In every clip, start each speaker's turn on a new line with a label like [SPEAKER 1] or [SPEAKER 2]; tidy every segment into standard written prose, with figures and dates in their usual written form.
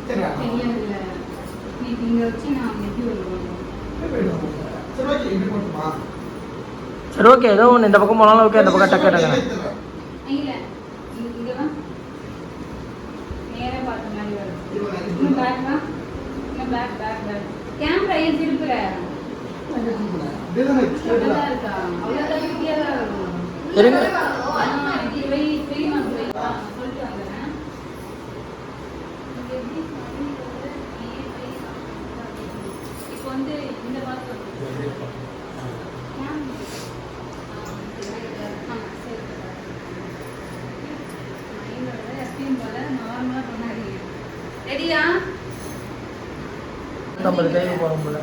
[SPEAKER 1] தெரியல நீ இங்க வச்சு நான் எப்படி வருவேன்
[SPEAKER 2] சரி ஓகே ஏதோ ஒன்று இந்த பக்கம் போனாலும் ஓகே அந்த பக்கம் டக்கு டக்கு
[SPEAKER 1] இல்ல இங்க வா நேரா பார்த்த மாதிரி வரும் இன்னும் பேக் வா இன்னும் பேக் பேக் பேக் கேமரா ஏன் திருப்புற அவ்வளோதான் இருக்கா அவ்வளோதான் குட்டியாக தான் இருக்கும்
[SPEAKER 2] இருங்க
[SPEAKER 1] இது வை தெரியுமா சொல்லிட்டு வந்துடுறேன் இப்போ வந்து இந்த மாதிரி ரெடியா
[SPEAKER 2] நம்ம டைம் போறோம் போல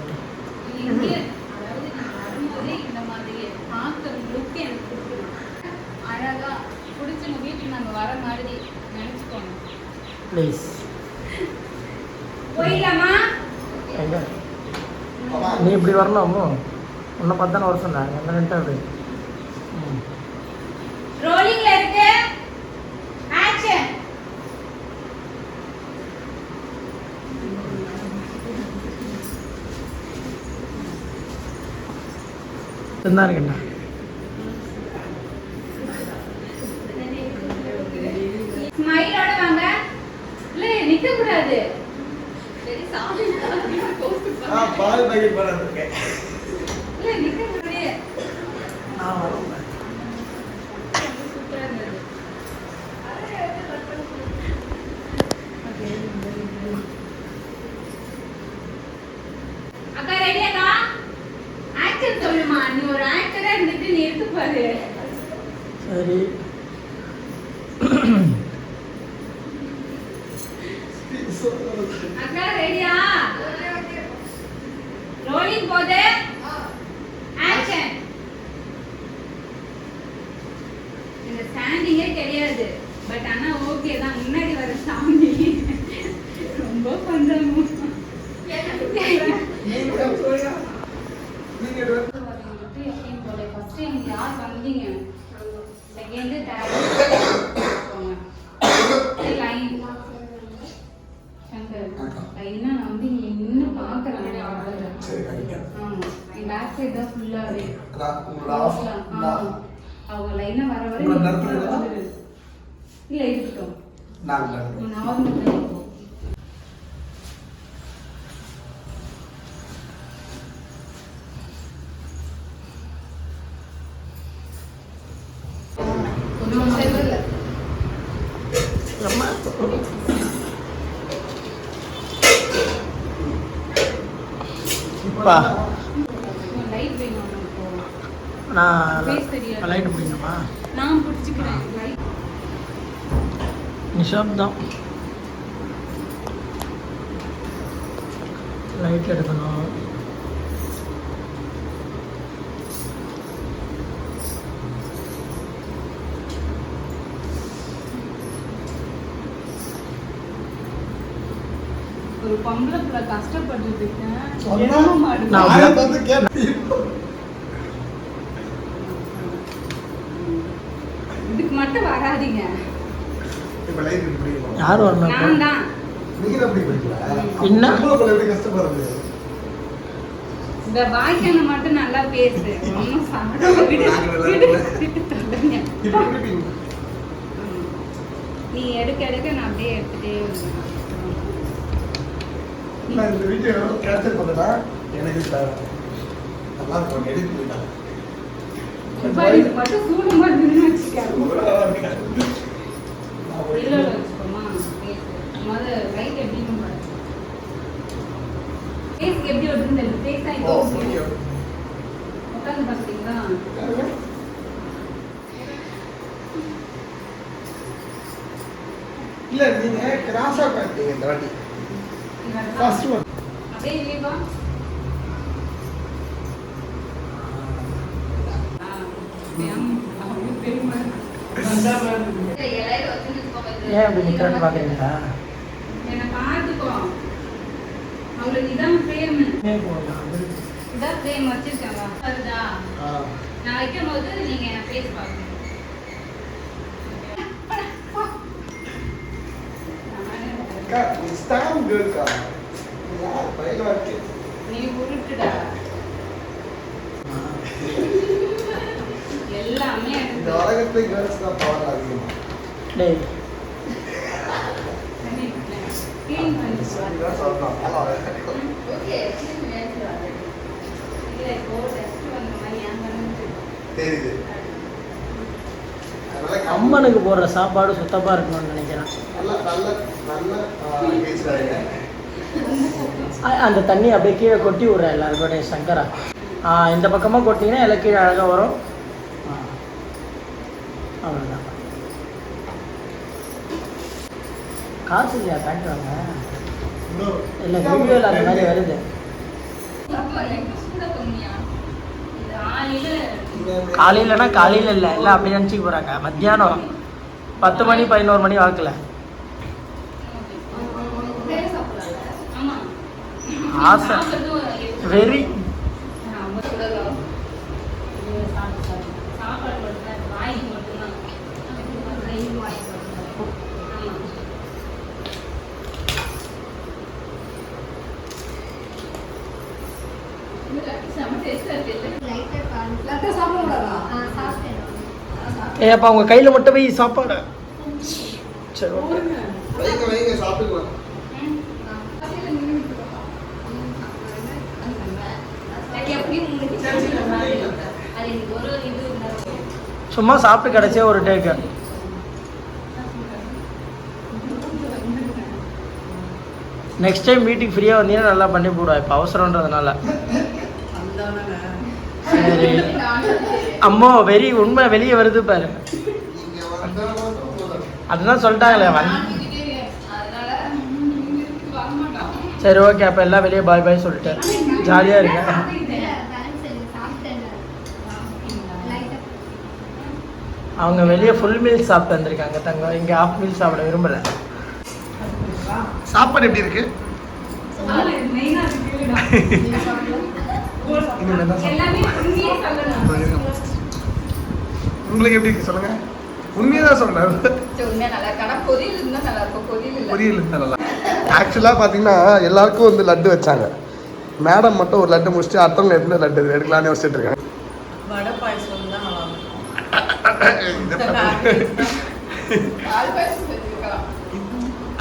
[SPEAKER 1] அதாவது நான் வரும்போதே இந்த மாதிரி பார்க்குற லுக் எனக்கு பிடிச்சிருக்கு அழகா பிடிச்சவங்க வீட்டுக்கு நாங்கள் வர மாதிரி நினச்சிக்கோங்க
[SPEAKER 2] ப்ளீஸ்
[SPEAKER 1] போயிடலாமா
[SPEAKER 2] நீ இப்படி வரலாமோ உன்னை பார்த்து தானே வர சொன்னாங்க என்ன நினைட்டா அப்படி
[SPEAKER 1] ரோலிங்ல இருக்கு ஆக்ஷன்
[SPEAKER 2] என்ன இருக்குண்ணா
[SPEAKER 1] ஸ்மைலோட வாங்க இல்ல நிக்க கூடாது சரி சாமி
[SPEAKER 3] பால் பாக்கெட் பண்ணாத இருக்கேன்
[SPEAKER 1] இல்ல நிக்க கூடாது
[SPEAKER 2] நான் வரேன்
[SPEAKER 1] சூப்பரா இருந்தது அக்கா ரெடி அக்கா ஆக்ஷன் சொல்லுமா நீ ஒரு ஆக்டரா இருந்துட்டு நீ எடுத்து பாரு
[SPEAKER 2] சரி
[SPEAKER 1] அக்கா ரெடியா ரோலிங் போது ஆக்ஷன் இந்த ஸ்டாண்டிங்கே கிடையாது பட் ஆனா ஓகே தான் முன்னாடி வர சாமி ரொம்ப பண்றோம் ஃபர்ஸ்ட் நீங்க யார் வந்தீங்க செகண்ட் தேர்ட் லைன் லைனா நான் வந்து இங்க நின்னு பாக்குறேன் ஆமா என் பேக் சைடு தான் ஃபுல்லாவே அவங்க லைனா வர வரை இல்ல இருக்கட்டும் நார்மல் லைட் வேணும்
[SPEAKER 2] நான் லைட் பிடிக்கணுமா
[SPEAKER 1] நான் பிடிச்சிக்கிறேன் லைட்
[SPEAKER 2] நிஷாப்தான் லைட் எடுக்கணும்
[SPEAKER 1] ஒரு பொம்பளை புள்ள கஷ்டப்பட்டு இதுக்கு மட்டும் வராதீங்க
[SPEAKER 2] யார் வரணும்
[SPEAKER 1] நான் தான்
[SPEAKER 2] என்ன
[SPEAKER 1] இந்த வாய்க்கான மட்டும் நல்லா பேசு ஒன்னும் சாப்பிட நீ எடுக்க எடுக்க நான் அப்படியே எடுத்துட்டே வருவேன்
[SPEAKER 3] நான் இந்த வீடியோ கேப்சர் பண்ணதா எனக்கு நல்லா இருக்கும் எடிட் பண்ணிட்டாங்க
[SPEAKER 1] மட்டும் சூடு மாதிரி வச்சுக்கோமா முதல்ல லைட் எப்படி ஃபேஸ்க்கு எப்படி வருதுன்னு ஃபேஸ் ஆகி உட்காந்து பார்த்தீங்களா
[SPEAKER 3] இல்ல நீங்க கிராஸா பார்த்தீங்க இந்த வாட்டி ஃபர்ஸ்ட் ஒன்
[SPEAKER 1] அப்படியே இல்லையா
[SPEAKER 2] ஏன் அப்படி நிற்கிறேன்னு பார்க்குறீங்களா
[SPEAKER 1] என்னை பார்த்துக்கோ அவங்களுக்கு இதான் ஃப்ரேம் இதான் ஃப்ரேம் வச்சிருக்கேன் வருதா நான் வைக்கும் போது நீங்க என்ன ஃபேஸ் பார்க்கணும்
[SPEAKER 3] ஸ்டாம் கேர்ள்க்கா பயமா இருக்கு.
[SPEAKER 1] நீ உருட்டுடா எல்லாமே
[SPEAKER 3] இந்த உலகத்துல கேர்ள்ஸ் தான் பவர் அதிகமா.
[SPEAKER 2] டேய்
[SPEAKER 1] க்ளீன் பண்ணி
[SPEAKER 3] இதுதான் சொல்லணும்.
[SPEAKER 1] ஓகே இல்ல இப்போ டெஸ்ட் வந்த மாதிரி ஏன் பண்ணுது
[SPEAKER 3] தெரியுது. அதனால
[SPEAKER 2] அம்மனுக்கு போடுற சாப்பாடு சுத்தமாக இருக்கணும்னு நினைக்கிறேன்.
[SPEAKER 3] நல்ல நல்ல நல்ல பேசுறாங்க.
[SPEAKER 2] அந்த தண்ணி அப்படியே கீழே கொட்டி விட்றேன் எல்லாருக்கும். சங்கரா இந்த பக்கமாக கொட்டிங்கன்னா எல்லாம் கீழே அழகாக வரும். அவ்வளோதான். காசு இல்லையா பேண்ட் வாங்க? இல்லை வீடியோவில் அந்த மாதிரி வருது. காலையிலனா காலையில் இல்லை எல்லாம் அப்படி நினச்சிக்க போகிறாங்க. மத்தியானம் 10 மணி 11 மணி வாக்கில் ஆசை வெறி. ஏப்பா உங்கள் கையில் மட்டும் போய் சாப்பாடு. சரி ஓகே.
[SPEAKER 3] வைங்க வைங்க சாப்பிட்டுக்கலாம்.
[SPEAKER 2] சும்மா சாப்பிட்டு கிடச்சே ஒரு டேக்கு. நெக்ஸ்ட் டைம் மீட்டிங் ஃப்ரீயாக வந்தீங்கன்னா நல்லா பண்ணி போடுவா. இப்போ அவசரன்றதுனால. சரி அம்மா வெறி உண்மை வெளியே வருது பாரு. அதுதான் சொல்லிட்டாங்களே சரி ஓகே. அப்போ எல்லாம் வெளியே பாய் பாய் சொல்லிட்டேன். ஜாலியாக இருங்க. அவங்க வெளியே ஃபுல் மீல்ஸ் சாப்பிட்டு வந்திருக்காங்க தங்க. இங்கே ஹாஃப் மீல் சாப்பிட விரும்பலை.
[SPEAKER 3] சாப்பாடு எப்படி இருக்கு? உங்களுக்கு எப்படி இருக்கு சொல்லுங்க. உண்மையா தான் சொல்றேன். பொரியல் நல்லா. ஆக்சுவலாக பார்த்தீங்கன்னா எல்லாருக்கும் வந்து லட்டு வச்சாங்க. மேடம் மட்டும் ஒரு லட்டு முடிச்சுட்டு அடுத்தவங்க எந்த லட்டு எடுக்கலான்னு யோசிச்சுட்டு இருக்காங்க.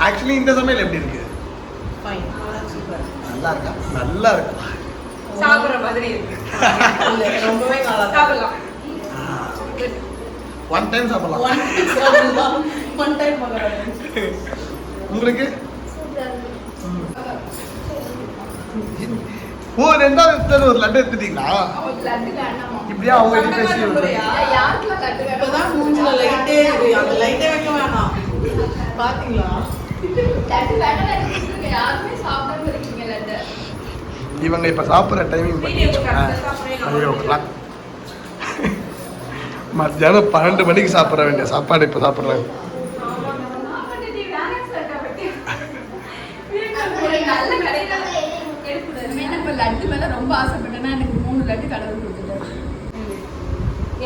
[SPEAKER 3] ஆக்சுவலி இந்த சமையல் எப்படி இருக்கு? நல்லா இருக்கா? நல்லா இருக்கா?
[SPEAKER 1] சாப்பிடுற மாதிரி இருக்கு. ரொம்பவே நல்லா சாப்பிடலாம்.
[SPEAKER 3] ஒன் டைம் சாப்பிடலாம்.
[SPEAKER 1] ஒன் டைம்
[SPEAKER 3] உங்களுக்கு ஓ ரெண்டாவது ஒரு லட்டு எடுத்துட்டீங்களா? இப்படியா அவங்க
[SPEAKER 1] பாத்தீங்களா?
[SPEAKER 3] இவங்க இப்ப சாப்பிட்ற டைமிங் பண்ணி மத்தியானம் 12 மணிக்கு சாப்பிட வேண்டிய சாப்பாடு இப்ப சாப்பிட்றாங்க.
[SPEAKER 1] லட்டு மேல ரொம்ப ஆசைப்பட்டேன்னா எனக்கு 3 லட்டு கடவுள் கொடுத்துட்டாரு.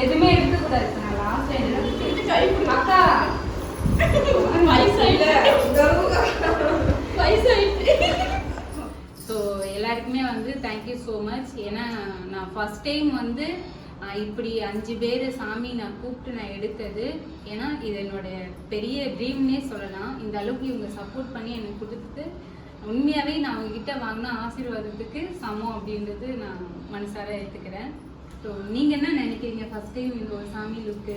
[SPEAKER 1] எதுவுமே எடுத்துக்கூடாது. நான் லாஸ்ட் டைம் அக்கா ஸோ எல்லாருக்குமே வந்து தேங்க்யூ ஸோ மச். ஏன்னா நான் ஃபர்ஸ்ட் டைம் வந்து இப்படி 5 பேர் சாமி நான் கூப்பிட்டு நான் எடுத்தது. ஏன்னா இது என்னோட பெரிய ட்ரீம்னே சொல்லலாம். இந்த அளவுக்கு இவங்க சப்போர்ட் பண்ணி எனக்கு கொடுத்துட்டு உண்மையாகவே நான் அவங்ககிட்ட வாங்கின ஆசீர்வாதத்துக்கு சமம் அப்படின்றது நான் மனசார எடுத்துக்கிறேன். ஸோ நீங்கள் என்ன நினைக்கிறீங்க? ஃபர்ஸ்ட் டைம் இந்த ஒரு சாமி லுக்கு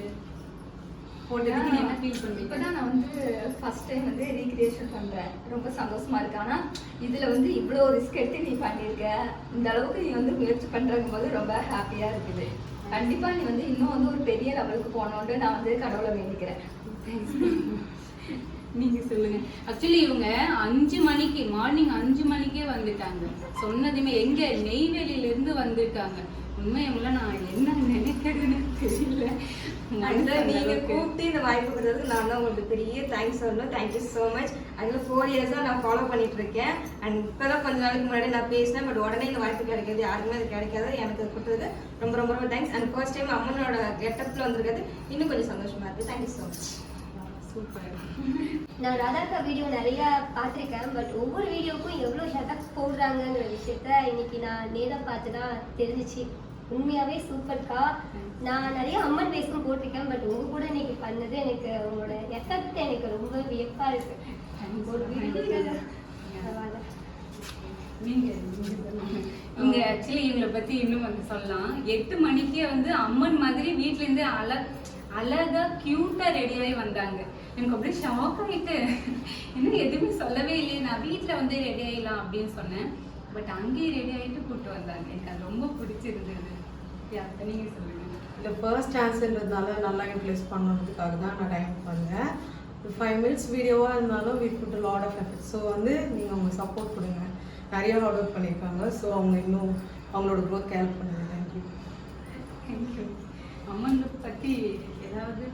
[SPEAKER 1] போட்டதுக்கு என்ன ஃபீல் பண்ணுவீங்க?
[SPEAKER 4] இப்போ தான் நான் வந்து ஃபர்ஸ்ட் டைம் வந்து ரீக்ரியேஷன் பண்ணுறேன். ரொம்ப சந்தோஷமா இருக்கு. ஆனால் இதில் வந்து இவ்வளோ ரிஸ்க் எடுத்து நீ பண்ணியிருக்க. இந்த அளவுக்கு நீ வந்து முயற்சி பண்ணுறங்கும் போது ரொம்ப ஹாப்பியாக இருக்குது. கண்டிப்பாக நீ வந்து இன்னும் வந்து ஒரு பெரிய லெவலுக்கு போகணுன்ட்டு நான் வந்து கடவுளை வேண்டிக்கிறேன்.
[SPEAKER 1] நீங்க சொல்லுங்க. ஆக்சுவலி இவங்க 5 மணிக்கு மார்னிங் 5 மணிக்கே வந்துட்டாங்க. சொன்னதுமே எங்க நெய்வேலியில இருந்து வந்திருக்காங்க. உண்மையுள்ள நான் என்ன நினைக்கிறதுன்னு தெரியல.
[SPEAKER 4] நீங்க கூப்பிட்டு இந்த வாய்ப்பு கொடுத்ததுக்கு நான் தான் உங்களுக்கு பெரிய தேங்க்ஸ் சொல்லணும். Thank you so much. அதில் 4 இயர்ஸாக நான் ஃபாலோ பண்ணிட்டு இருக்கேன். அண்ட் இப்போதான் கொஞ்ச நாளைக்கு முன்னாடி நான் பேசினேன். பட் உடனே இந்த வாய்ப்பு கிடைக்காது. யாருக்குமே அது கிடைக்காது. எனக்கு கொடுத்தது ரொம்ப ரொம்ப ரொம்ப தேங்க்ஸ். அண்ட் ஃபர்ஸ்ட் டைம் அம்மனோட கெட்டப்பில் வந்திருக்கிறது இன்னும் கொஞ்சம் சந்தோஷமா இருக்கு. Thank you so much.
[SPEAKER 1] சூப்பர்.
[SPEAKER 5] நான் ராதாக்கா வீடியோ நிறைய பார்த்துருக்கேன். பட் ஒவ்வொரு வீடியோவுக்கும் எவ்வளோ எஃபெக்ட்ஸ் போடுறாங்கங்கிற விஷயத்த இன்னைக்கு நான் நேரில் பார்த்து தான் தெரிஞ்சிச்சு. உண்மையாகவே சூப்பர்க்கா. நான் நிறைய அம்மன் பேசும் போட்டிருக்கேன். பட் உங்க கூட இன்னைக்கு பண்ணது எனக்கு உங்களோட எஃபெக்ட் எனக்கு ரொம்ப வியப்பாக இருக்கு. ஒரு வீடியோ பரவாயில்ல.
[SPEAKER 1] இங்க ஆக்சுவலி இவங்களை பத்தி இன்னும் வந்து சொல்லலாம். 8 மணிக்கே வந்து அம்மன் மாதிரி வீட்ல இருந்து அழகா கியூட்டா ரெடியாகி வந்தாங்க. எனக்கு அப்படியே ஷாக் ஆகிட்டு, இன்னும் எதுவுமே சொல்லவே இல்லையே, நான் வீட்டில் வந்து ரெடி ஆகிடலாம் அப்படின்னு சொன்னேன். பட் அங்கேயே ரெடி ஆகிட்டு கூப்பிட்டு வந்தாங்க. எனக்கு அது ரொம்ப பிடிச்சிருந்தது. அதை நீங்கள் சொல்லுங்கள்.
[SPEAKER 6] இந்த ஃபர்ஸ்ட் டான்ஸ்ன்றதுனால நல்லா யூட்டிலைஸ் பண்ணுறதுக்காக தான் நான் டைம் பண்ணேன். 5 மினிட்ஸ் வீடியோவாக இருந்தாலும் we put a lot of effort. So வந்து நீங்கள் அவங்க சப்போர்ட் கொடுங்க. நிறைய ஹார்ட் ஒர்க் பண்ணியிருக்காங்க. ஸோ அவங்க இன்னும் அவங்களோட க்ரோத் ஹெல்ப் பண்ணுங்க. தேங்க்யூ.
[SPEAKER 1] தேங்க்யூ. அம்மன் பற்றி ஏதாவது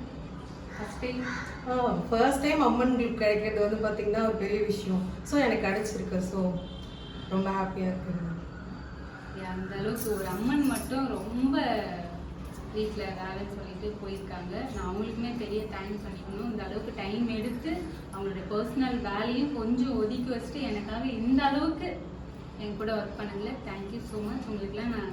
[SPEAKER 6] ஃபர்ஸ்ட் டைம் அம்மன் குரூப் கிடைக்கிறது வந்து பார்த்தீங்கன்னா ஒரு பெரிய விஷயம். ஸோ எனக்கு கிடைச்சிருக்கு. ஸோ ரொம்ப ஹாப்பியாக இருக்குங்க.
[SPEAKER 1] அந்த அளவுக்கு ஒரு அம்மன் மட்டும் ரொம்ப வீட்டில் வேலைன்னு சொல்லிட்டு போயிருக்காங்க. நான் அவங்களுக்குமே பெரிய தேங்க்ஸ் பண்ணிக்கணும். இந்த அளவுக்கு டைம் எடுத்து அவங்களோட பர்சனல் வேலையும் கொஞ்சம் ஒதுக்கி வச்சுட்டு எனக்காக இந்த அளவுக்கு என் கூட ஒர்க் பண்ணல. Thank you so much. உங்களுக்குலாம் நான்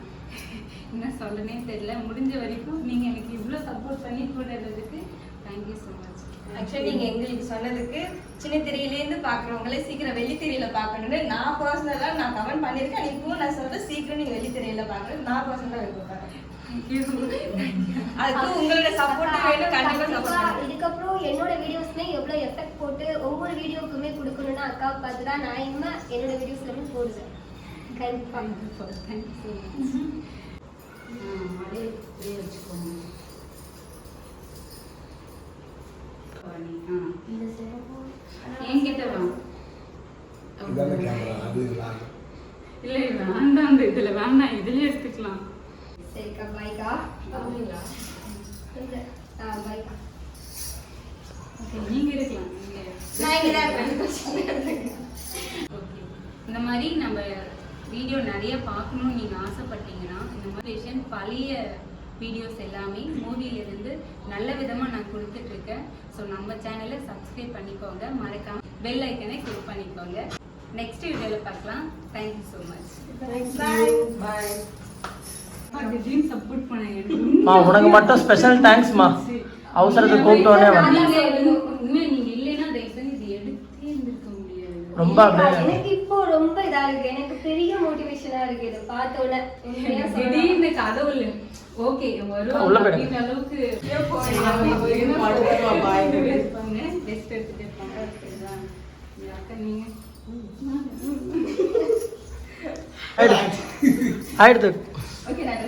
[SPEAKER 1] என்ன சொல்லனே தெரியல. முடிஞ்ச வரைக்கும் நீங்கள் எனக்கு இவ்வளோ சப்போர்ட் பண்ணி கூட இருந்ததுக்கு தேங்க்யூ ஸோ மச்.
[SPEAKER 4] ஆக்சுவலி நீங்கள் எங்களுக்கு சொன்னதுக்கு சின்ன திரையிலேருந்து பார்க்குறவங்களே சீக்கிரம் வெள்ளித்திரையில் பார்க்கணுன்னு நான் பர்சனலாக நான் கமெண்ட் பண்ணியிருக்கேன். இப்பவும் நான் சொல்கிறேன், சீக்கிரம் நீங்கள் வெள்ளித்திரையில் பார்க்கணும். நான் பர்சனலாக விருப்பப்படுறேன். அதுக்கு உங்களோட சப்போர்ட் வேணும். கண்டிப்பாக சப்போர்ட்.
[SPEAKER 5] இதுக்கப்புறம் என்னோட வீடியோஸ்மே எவ்வளோ எஃபெக்ட் போட்டு ஒவ்வொரு வீடியோக்குமே கொடுக்கணும்னு அக்காவை பார்த்து தான் நான் இனிமே என்னோட வீடியோஸ்ல போடுவேன். கண்டிப்பாக.
[SPEAKER 1] Thank you so much. அதே வச்சுக்கோங்க. என்கிட்ட வா. இல்லை வேண்டாம், இதுல வேண்டாம், இதுலயே எடுத்துக்கலாம்.
[SPEAKER 5] சரிக்கா, பாய்க்கா. பாய்க்கா.
[SPEAKER 1] நீங்க இருக்கலாம்.
[SPEAKER 5] நான் இங்கே தான் இருக்கேன்.
[SPEAKER 1] ஓகே. இந்த மாதிரி நம்ம வீடியோ நிறைய பார்க்கணும்னு நீங்க ஆசைப்பட்டீங்கன்னா இந்த மாதிரி பழைய வீடியோஸ் எல்லாமே மூவிலிருந்து நல்ல விதமாக நான் கொடுத்துட்டு இருக்கேன். ஸோ நம்ம சேனலை சப்ஸ்கிரைப் பண்ணிக்கோங்க. மறக்காம பெல் ஐக்கனை கிளிக் பண்ணிக்கோங்க. நெக்ஸ்ட் வீடியோவில் பார்க்கலாம். Thank you so much.
[SPEAKER 6] பாய்.
[SPEAKER 1] திடீர்னு சப்போர்ட் பண்ணேன்.
[SPEAKER 2] உனக்கு மட்டும் ஸ்பெஷல் தேங்க்ஸ்மா. அவசரத்துக்கு கூப்பிட்டோன்னே
[SPEAKER 1] நீங்க இல்லைன்னா தயவுசெய்து இது எடுத்தே இருந்திருக்க முடியாது.
[SPEAKER 2] ரொம்ப
[SPEAKER 5] எனக்கு இப்போ ரொம்ப இதா இருக்கு. எனக்கு பெரிய மோட்டிவேஷனா இருக்கு இதை பார்த்த உடனே.
[SPEAKER 1] திடீர்னு கதவுல ஓகே
[SPEAKER 2] உள்ள போயிடுங்க.
[SPEAKER 1] இந்த அளவுக்கு ரெஸ்ட் எடுத்துட்டு இருப்பாங்க. அக்கா நீங்க
[SPEAKER 2] ஆயிடுது.
[SPEAKER 1] ஓகே நான்